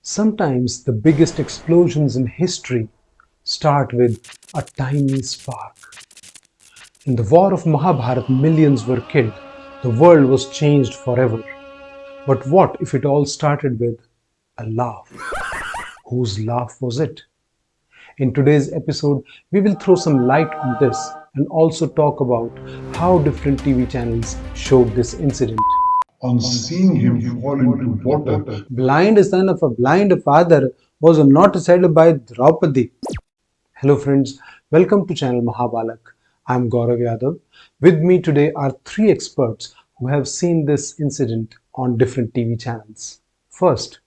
Sometimes the biggest explosions in history start with a tiny spark. In the war of Mahabharat, millions were killed. The world was changed forever. But what if it all started with a laugh? Whose laugh was it? In today's episode, we will throw some light on this and also talk about how different TV channels showed this incident. On seeing him fall into water, Blind son of a blind father was not said by Draupadi. Hello friends, welcome to channel Mahabalak. I am Gaurav Yadav. With me today are three experts who have seen this incident on different TV channels. First,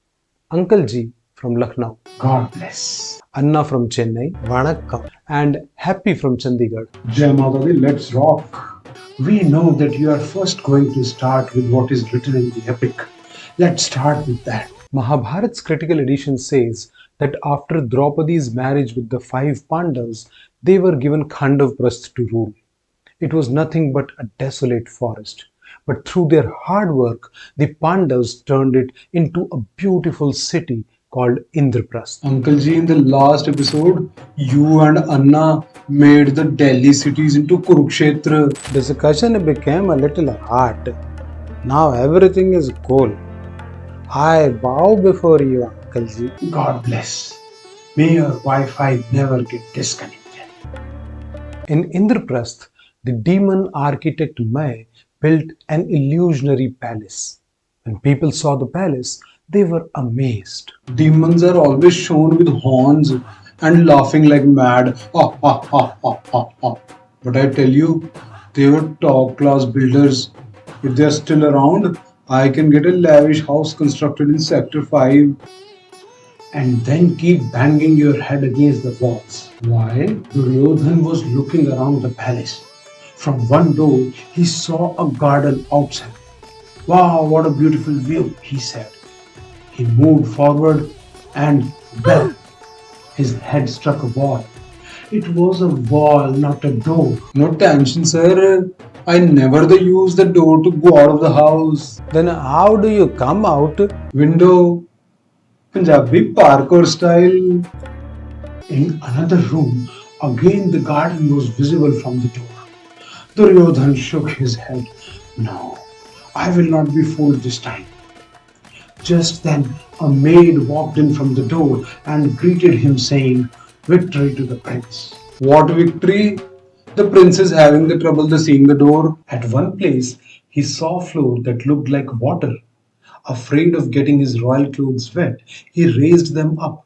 Uncle Ji from Lucknow, God bless. Anna from Chennai, Vanakkam, and Happy from Chandigarh. Jai Mata Di, let's rock. We know that you are first going to start with what is written in the epic. Let's start with that. Mahabharat's critical edition says that after Draupadi's marriage with the five Pandavas, they were given Khandavprastha to rule. It was nothing but a desolate forest. But through their hard work, the Pandavas turned it into a beautiful city called Indraprastha. Uncle Ji, in the last episode, you and Anna made the Delhi cities into Kurukshetra. Discussion became a little hot. Now everything is cool. I bow before you, Uncle Ji. God bless. May your Wi-Fi never get disconnected. In Indraprastha, the demon architect Maid built an illusionary palace. When people saw the palace, they were amazed. Demons are always shown with horns and laughing like mad. But I tell you, they were top class builders. If they are still around, I can get a lavish house constructed in Sector 5 and then keep banging your head against the walls. While Duryodhana was looking around the palace, from one door he saw a garden outside. Wow, what a beautiful view, he said. He moved forward and bang, his head struck a wall. It was a wall, not a door. No tension, sir. I never use the door to go out of the house. Then how do you come out? Window. Punjabi parkour style. In another room, again the garden was visible from the door. Duryodhana shook his head. No, I will not be fooled this time. Just then, a maid walked in from the door and greeted him saying, "Victory to the prince." What victory? The prince is having the trouble seeing the door. At one place, he saw a floor that looked like water. Afraid of getting his royal clothes wet, he raised them up.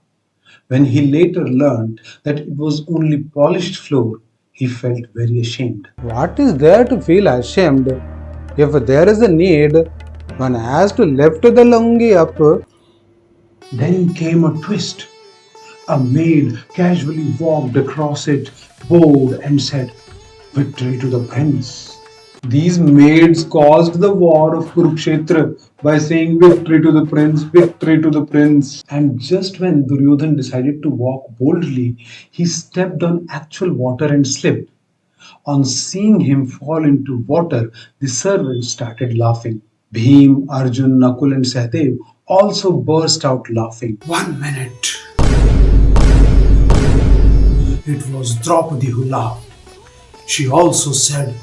When he later learned that it was only polished floor, he felt very ashamed. What is there to feel ashamed? If there is a need, one has to lift the lungi up. Then came a twist. A maid casually walked across it, bowed and said, "Victory to the prince." These maids caused the war of Kurukshetra by saying victory to the prince, victory to the prince. And just when Duryodhana decided to walk boldly, he stepped on actual water and slipped. On seeing him fall into water, the servants started laughing. Bhima, Arjuna, Nakul and Sahadev also burst out laughing. 1 minute. It was Draupadi who laughed. She also said,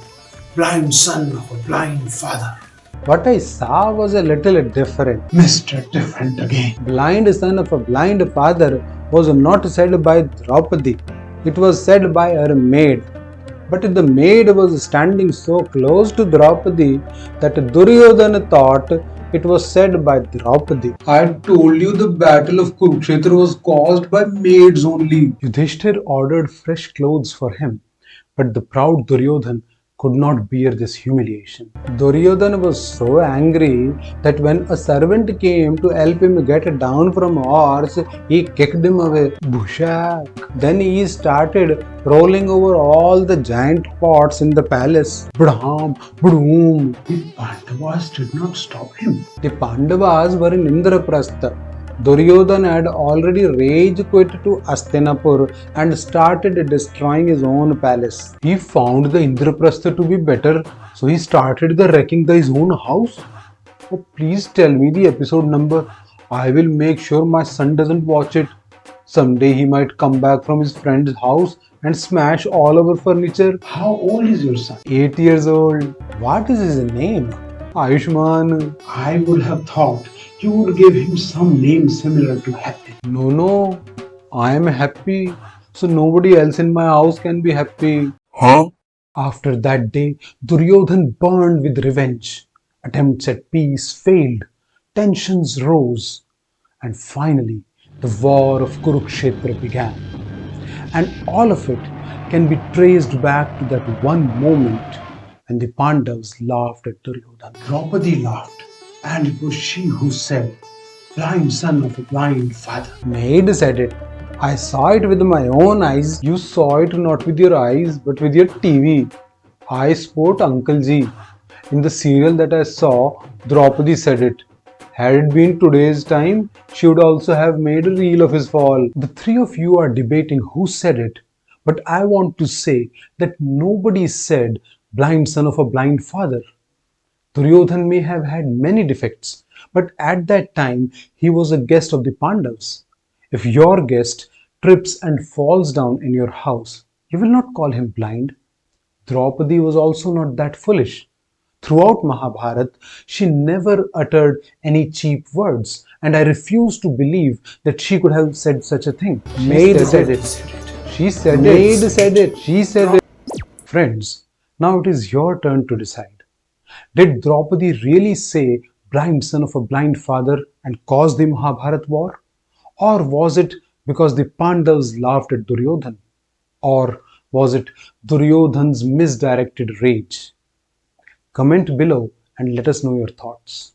"Blind son of a blind father." What I saw was a little different. Mr. Different again. Blind son of a blind father was not said by Draupadi. It was said by her maid. But the maid was standing so close to Draupadi that Duryodhana thought it was said by Draupadi. I told you the battle of Kurukshetra was caused by maids only. Yudhishthir ordered fresh clothes for him, but the proud Duryodhana could not bear this humiliation. Duryodhana was so angry that when a servant came to help him get down from horse, he kicked him away. Bhushak. Then he started rolling over all the giant pots in the palace. Bdam, bdoom. The Pandavas did not stop him. The Pandavas were in Indraprastha. Duryodhana had already rage quit to Hastinapur and started destroying his own palace. He found the Indraprastha to be better, so he started wrecking his own house. Oh, please tell me the episode number. I will make sure my son doesn't watch it. Someday he might come back from his friend's house and smash all our furniture. How old is your son? 8 years old. What is his name? Ayushman. I would have thought you would give him some name similar to Happy. No. I am happy. So nobody else in my house can be happy. After that day, Duryodhana burned with revenge. Attempts at peace failed. Tensions rose. And finally, the war of Kurukshetra began. And all of it can be traced back to that one moment when the Pandavas laughed at Duryodhana. Draupadi laughed, and it was she who said, "Blind son of a blind father." Maid said it. I saw it with my own eyes. You saw it not with your eyes but with your TV. I sport Uncle Ji. In the serial that I saw, Draupadi said it. Had it been today's time, she would also have made a reel of his fall. The three of you are debating who said it, but I want to say that nobody said blind son of a blind father. Duryodhan may have had many defects, but at that time he was a guest of the Pandavas. If your guest trips and falls down in your house, you will not call him blind. Draupadi was also not that foolish. Throughout Mahabharat, she never uttered any cheap words, and I refuse to believe that she could have said such a thing. Maid said it. She said it. Maid said it. She said it. Friends, now it is your turn to decide. Did Draupadi really say blind son of a blind father and cause the Mahabharat war? Or was it because the Pandavas laughed at Duryodhan? Or was it Duryodhan's misdirected rage? Comment below and let us know your thoughts.